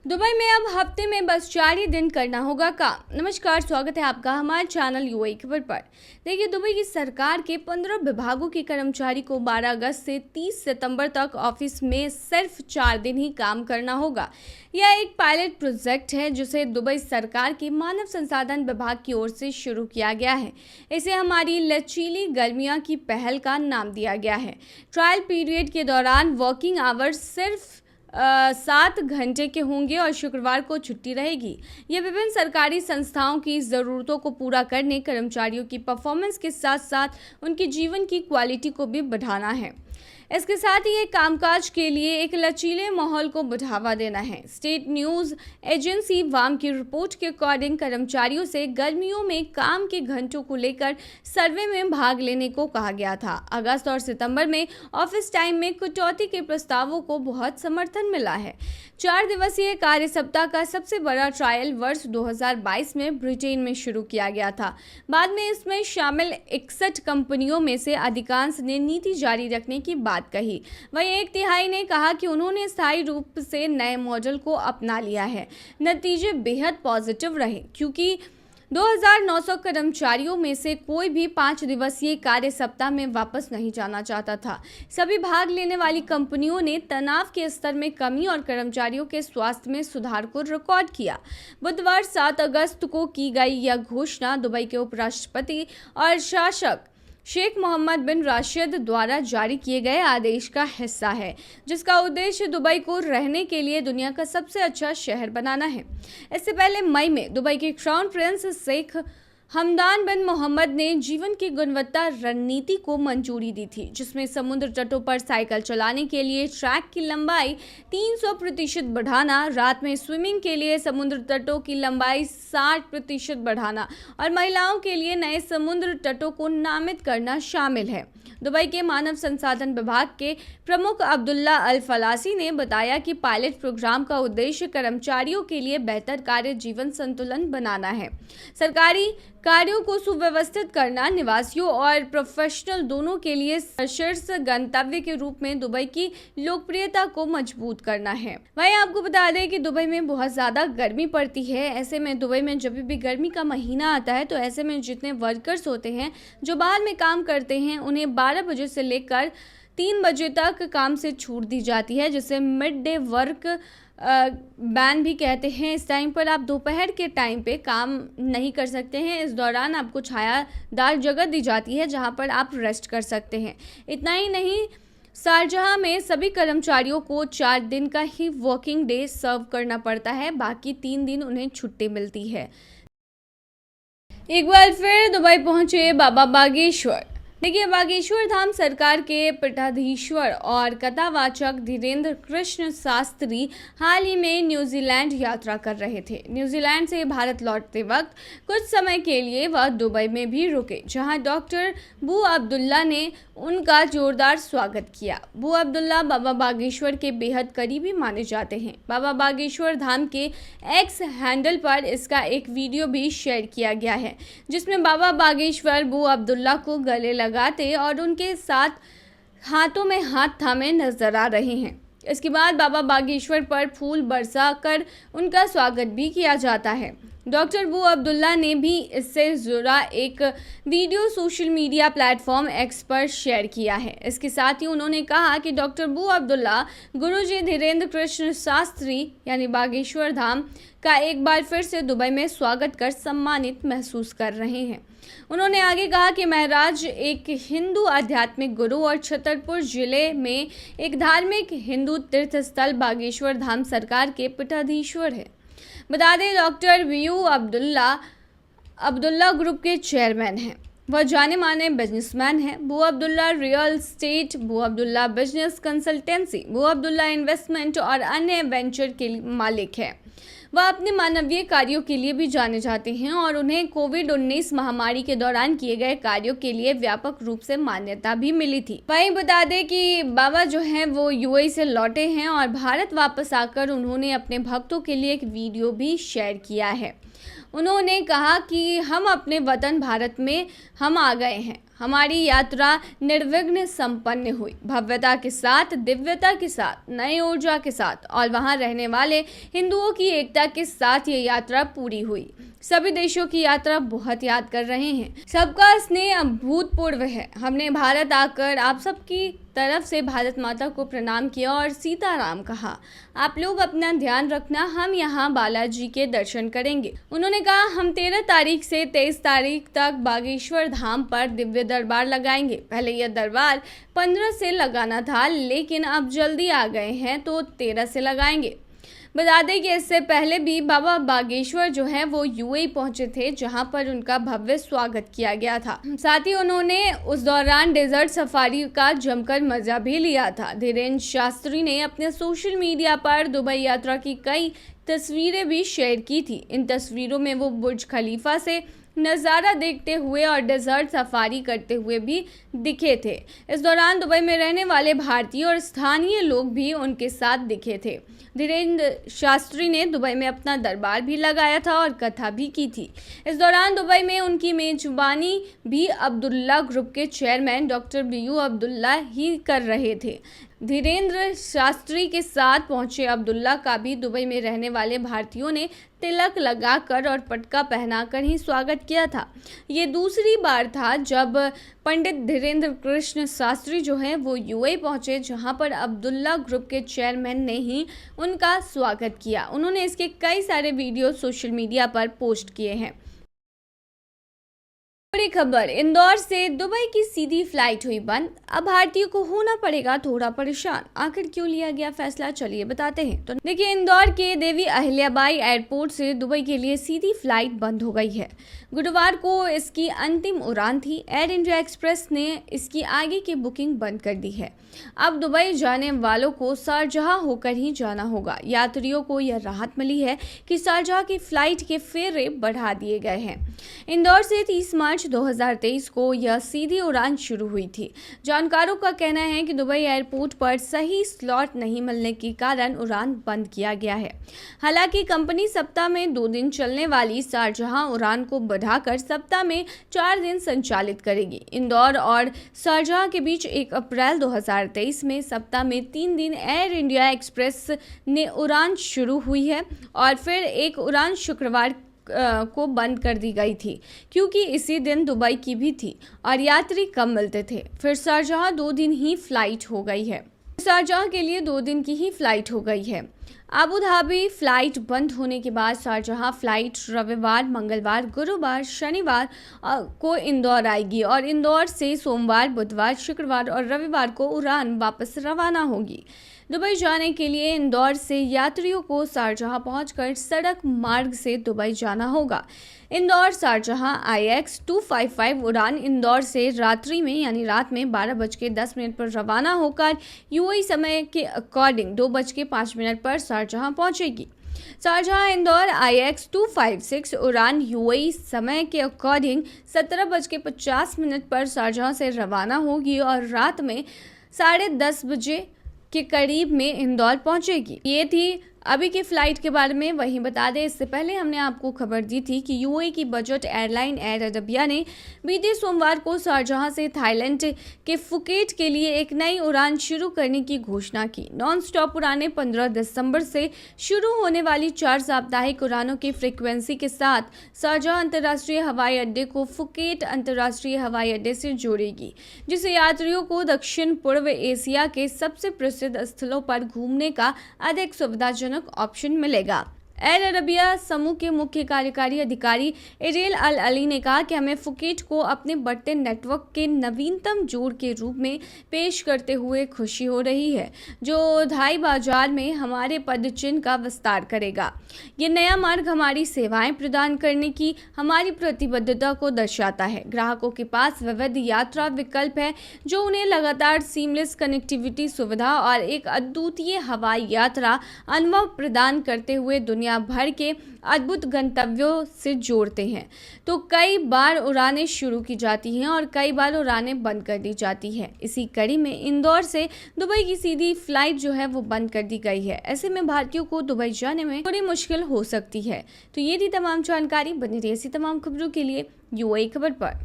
Dubai में अब हफ्ते में बस 4 ही दिन करना होगा काम। नमस्कार, स्वागत है आपका हमारे चैनल यूएई खबर पर। देखिए, दुबई की सरकार के 15 विभागों के कर्मचारी को 12 अगस्त से 30 सितंबर तक ऑफिस में सिर्फ 4 दिन ही काम करना होगा। यह एक पायलट प्रोजेक्ट है जिसे दुबई सरकार के मानव संसाधन विभाग की ओर से शुरू किया गया है। इसे हमारी लचीली गर्मियां की पहल का नाम दिया गया है। ट्रायल पीरियड के दौरान वर्किंग आवर्स सिर्फ 7 घंटे के होंगे और शुक्रवार को छुट्टी रहेगी। ये विभिन्न सरकारी संस्थाओं की ज़रूरतों को पूरा करने, कर्मचारियों की परफॉर्मेंस के साथ साथ उनके जीवन की क्वालिटी को भी बढ़ाना है। इसके साथ ही ये कामकाज के लिए एक लचीले माहौल को बढ़ावा देना है। स्टेट न्यूज़ एजेंसी वाम की रिपोर्ट के अकॉर्डिंग कर्मचारियों से गर्मियों में काम के घंटों को लेकर सर्वे में भाग लेने को कहा गया था। अगस्त और सितंबर में ऑफिस टाइम में कटौती के प्रस्तावों को बहुत समर्थन मिला है। 4 दिवसीय कार्य सप्ताह का सबसे बड़ा ट्रायल वर्ष 2022 में ब्रिटेन में शुरू किया गया था। बाद में इसमें शामिल 61 कंपनियों में से अधिकांश ने नीति जारी रखने की बात कही। वहीं 1/3 ने कहा कि उन्होंने स्थायी रूप से नए मॉडल को अपना लिया है। नतीजे बेहद पॉजिटिव रहे क्योंकि 2900 कर्मचारियों में से कोई भी 5 दिवसीय कार्य सप्ताह में वापस नहीं जाना चाहता था। सभी भाग लेने वाली कंपनियों ने तनाव के स्तर में कमी और कर्मचारियों के स्वास्थ्य में सुधार को रिकॉर्ड किया। बुधवार 7 अगस्त को की गई यह घोषणा दुबई के उपराष्ट्रपति और शासक शेख मोहम्मद बिन राशिद द्वारा जारी किए गए आदेश का हिस्सा है, जिसका उद्देश्य दुबई को रहने के लिए दुनिया का सबसे अच्छा शहर बनाना है। इससे पहले मई में दुबई के क्राउन प्रिंस शेख हमदान बिन मोहम्मद ने जीवन की गुणवत्ता रणनीति को मंजूरी दी थी, जिसमें समुद्र तटों पर साइकिल चलाने के लिए ट्रैक की लंबाई 300% बढ़ाना, रात में स्विमिंग के लिए समुद्र तटों की लंबाई 60% बढ़ाना और महिलाओं के लिए नए समुद्र तटों को नामित करना शामिल है। दुबई के मानव संसाधन विभाग के प्रमुख अब्दुल्ला अल फलासी ने बताया कि पायलट प्रोग्राम का उद्देश्य कर्मचारियों के लिए बेहतर कार्य जीवन संतुलन बनाना है। सरकारी कार्यों को सुव्यवस्थित करना निवासियों और प्रोफेशनल दोनों के लिए शीर्ष गंतव्य के रूप में दुबई की लोकप्रियता को मजबूत करना है। वहीं आपको बता दें कि दुबई में बहुत ज्यादा गर्मी पड़ती है। ऐसे में दुबई में जब भी गर्मी का महीना आता है तो ऐसे में जितने वर्कर्स होते हैं जो बाहर में काम करते हैं उन्हें 12 बजे से लेकर 3 बजे तक काम से छूट दी जाती है, जिसे मिड डे वर्क बैन भी कहते हैं। इस टाइम पर आप दोपहर के टाइम पे काम नहीं कर सकते हैं। इस दौरान आपको छायादार जगह दी जाती है जहां पर आप रेस्ट कर सकते हैं। इतना ही नहीं, शारजाह में सभी कर्मचारियों को 4 दिन का ही वर्किंग डे सर्व करना पड़ता है, बाकी 3 दिन उन्हें छुट्टी मिलती है। एक बार फिर दुबई पहुंचे बाबा बागेश्वर। देखिए, बागेश्वर धाम सरकार के पीठाधीश्वर और कथावाचक धीरेन्द्र कृष्ण शास्त्री हाल ही में न्यूजीलैंड यात्रा कर रहे थे। न्यूजीलैंड से भारत लौटते वक्त कुछ समय के लिए वह दुबई में भी रुके, जहां डॉक्टर बू अब्दुल्ला ने उनका जोरदार स्वागत किया। बू अब्दुल्ला बाबा बागेश्वर के बेहद करीबी माने जाते हैं। बाबा बागेश्वर धाम के एक्स हैंडल पर इसका एक वीडियो भी शेयर किया गया है, जिसमें बाबा बागेश्वर बू अब्दुल्ला को गले लगाते और उनके साथ हाथों में हाथ थामे नजर आ रहे हैं। इसके बाद बाबा बागेश्वर पर फूल बरसा कर उनका स्वागत भी किया जाता है। डॉक्टर बू अब्दुल्ला ने भी इससे जुड़ा एक video social media platform x पर शेयर किया है। इसके साथ ही उन्होंने कहा कि डॉक्टर बू अब्दुल्ला गुरुजी धीरेन्द्र कृष्ण शास्त्री यानी बागेश्वर धाम का एक बार फिर से दुबई में स्वागत कर सम्मानित महसूस कर रहे हैं। उन्होंने आगे कहा कि महाराज एक हिंदू आध्यात्मिक गुरु और छतरपुर जिले में एक धार्मिक हिंदू तीर्थ स्थल बागेश्वर धाम सरकार के पीठाधीश्वर है। बता दें, डॉक्टर वीयू अब्दुल्ला ग्रुप के चेयरमैन हैं। वह जाने माने बिजनेसमैन हैं। बू अब्दुल्ला रियल एस्टेट, बू अब्दुल्ला बिजनेस कंसल्टेंसी, बू अब्दुल्ला इन्वेस्टमेंट और अन्य वेंचर के मालिक हैं। वह अपने मानवीय कार्यों के लिए भी जाने जाते हैं और उन्हें कोविड-19 महामारी के दौरान किए गए कार्यों के लिए व्यापक रूप से मान्यता भी मिली थी। वहीं बता दें कि बाबा जो हैं वो यूएई से लौटे हैं और भारत वापस आकर उन्होंने अपने भक्तों के लिए एक वीडियो भी शेयर किया है। उन्होंने कहा कि हम अपने वतन भारत में हम आ गए हैं। हमारी यात्रा निर्विघ्न संपन्न हुई, भव्यता के साथ, दिव्यता के साथ, नई ऊर्जा के साथ और वहां रहने वाले हिंदुओं की एकता के साथ ये यात्रा पूरी हुई। सभी देशों की यात्रा बहुत याद कर रहे हैं। सबका स्नेह अभूतपूर्व है। हमने भारत आकर आप सबकी तरफ से भारत माता को प्रणाम किया और सीताराम कहा। आप लोग अपना ध्यान रखना, हम यहाँ बालाजी के दर्शन करेंगे। उन्होंने कहा हम 13 तारीख से 23 तारीख तक बागेश्वर धाम पर दिव्य दरबार लगाएंगे। पहले यह दरबार 15 से लगाना था, लेकिन अब जल्दी आ गए हैं तो 13 से लगाएंगे। बता दें कि इससे पहले भी बाबा बागेश्वर जो है वो यूएई पहुंचे थे, जहां पर उनका भव्य स्वागत किया गया था। साथ ही उन्होंने उस दौरान डेजर्ट सफारी का जमकर मजा भी लिया था। धीरेन्द्र शास्त्री ने अपने सोशल मीडिया पर दुबई यात्रा की कई तस्वीरें भी शेयर की थी। इन तस्वीरों में वो बुर्ज खलीफा से नज़ारा देखते हुए और डेजर्ट सफारी करते हुए भी दिखे थे। इस दौरान दुबई में रहने वाले भारतीय और स्थानीय लोग भी उनके साथ दिखे थे। धीरेन्द्र शास्त्री ने दुबई में अपना दरबार भी लगाया था और कथा भी की थी। इस दौरान दुबई में उनकी मेजबानी भी अब्दुल्ला ग्रुप के चेयरमैन डॉक्टर बीयू अब्दुल्ला ही कर रहे थे। धीरेन्द्र शास्त्री के साथ पहुंचे अब्दुल्ला का भी दुबई में रहने वाले भारतीयों ने तिलक लगाकर और पटका पहनाकर ही स्वागत किया था। ये दूसरी बार था जब पंडित धीरेन्द्र कृष्ण शास्त्री जो हैं वो यूएई पहुंचे, जहां पर अब्दुल्ला ग्रुप के चेयरमैन ने ही उनका स्वागत किया। उन्होंने इसके कई सारे वीडियो सोशल मीडिया पर पोस्ट किए हैं। बड़ी खबर, इंदौर से दुबई की सीधी फ्लाइट हुई बंद। अब भारतीयों को होना पड़ेगा थोड़ा परेशान। आखिर क्यों लिया गया फैसला, चलिए बताते हैं। तो देखिए, इंदौर के देवी अहिल्याबाई एयरपोर्ट से दुबई के लिए सीधी फ्लाइट बंद हो गई है। गुरुवार को इसकी अंतिम उड़ान थी। एयर इंडिया एक्सप्रेस ने इसकी आगे की बुकिंग बंद कर दी है। अब दुबई जाने वालों को शारजाह होकर ही जाना होगा। यात्रियों को यह राहत मिली है कि शारजाह की फ्लाइट के फेरे बढ़ा दिए गए हैं। इंदौर से 30 मार्च 2023 को यह सीधी उड़ान शुरू हुई थी। जानकारों का कहना है कि दुबई एयरपोर्ट पर सही स्लॉट नहीं मिलने के कारण उड़ान बंद किया गया है। हालांकि कंपनी सप्ताह में 2 दिन चलने वाली शारजाह उड़ान को बढ़ाकर सप्ताह में 4 दिन संचालित करेगी। इंदौर और शारजाह के बीच 1 अप्रैल 2023 में सप्ताह में 3 दिन एयर इंडिया एक्सप्रेस ने उड़ान शुरू हुई है और फिर एक उड़ान शुक्रवार को बंद कर दी गई थी, क्योंकि इसी दिन दुबई की भी थी और यात्री कम मिलते थे। फिर शारजाह 2 दिन ही फ्लाइट हो गई है। शारजाह के लिए 2 दिन की ही फ्लाइट हो गई है। अबू धाबी फ्लाइट बंद होने के बाद शारजाह फ्लाइट रविवार, मंगलवार, गुरुवार, शनिवार को इंदौर आएगी और इंदौर से सोमवार, बुधवार, शुक्रवार और रविवार को उड़ान वापस रवाना होगी। दुबई जाने के लिए इंदौर से यात्रियों को शारजाह पहुंचकर सड़क मार्ग से दुबई जाना होगा। इंदौर शारजाह IX 255 उड़ान इंदौर से रात्रि में यानी रात में 12:10 पर रवाना होकर यूएई समय के अकॉर्डिंग 2:05 पर शारजाह पहुंचेगी। शारजाह इंदौर IX 256 उड़ान यूएई समय के अकॉर्डिंग 17:50 पर शारजाह से रवाना होगी और रात में 10:30 बजे के करीब में इंदौर पहुंचेगी। ये थी अभी की फ्लाइट के बारे में। वहीं बता दें, इससे पहले हमने आपको खबर दी थी कि यूएई की बजट एयरलाइन एयर अरबिया ने बीते सोमवार को शारजाह से थाईलैंड के फुकेट के लिए एक नई उड़ान शुरू करने की घोषणा की। नॉन स्टॉप उड़ानें 15 दिसंबर से शुरू होने वाली 4 साप्ताहिक उड़ानों की फ्रीक्वेंसी के साथ शारजाह अंतर्राष्ट्रीय हवाई अड्डे को फुकेट अंतर्राष्ट्रीय हवाई अड्डे से जोड़ेगी, जिससे यात्रियों को दक्षिण पूर्व एशिया के सबसे प्रसिद्ध स्थलों पर घूमने का अधिक सुविधाजनक ऑप्शन मिलेगा। एयर अरबिया समूह के मुख्य कार्यकारी अधिकारी एरियल अल अली ने कहा कि हमें फुकेट को अपने बढ़ते नेटवर्क के नवीनतम जोड़ के रूप में पेश करते हुए खुशी हो रही है, जो धाई बाजार में हमारे पदचिन्ह का विस्तार करेगा। ये नया मार्ग हमारी सेवाएं प्रदान करने की हमारी प्रतिबद्धता को दर्शाता है। ग्राहकों के पास विविध यात्रा विकल्प है, जो उन्हें लगातार सीमलेस कनेक्टिविटी सुविधा और एक अद्वितीय हवाई यात्रा अनुभव प्रदान करते हुए दुनिया भर के अद्भुत गंतव्यों से जोड़ते हैं। तो कई बार उड़ानें शुरू की जाती हैं और कई बार उड़ानें बंद कर दी जाती हैं। इसी कड़ी में इंदौर से दुबई की सीधी फ्लाइट जो है वो बंद कर दी गई है। ऐसे में भारतीयों को दुबई जाने में थोड़ी मुश्किल हो सकती है। तो ये थी तमाम जानकारी। बनी रही ऐसी तमाम खबरों के लिए यूएई खबर पर।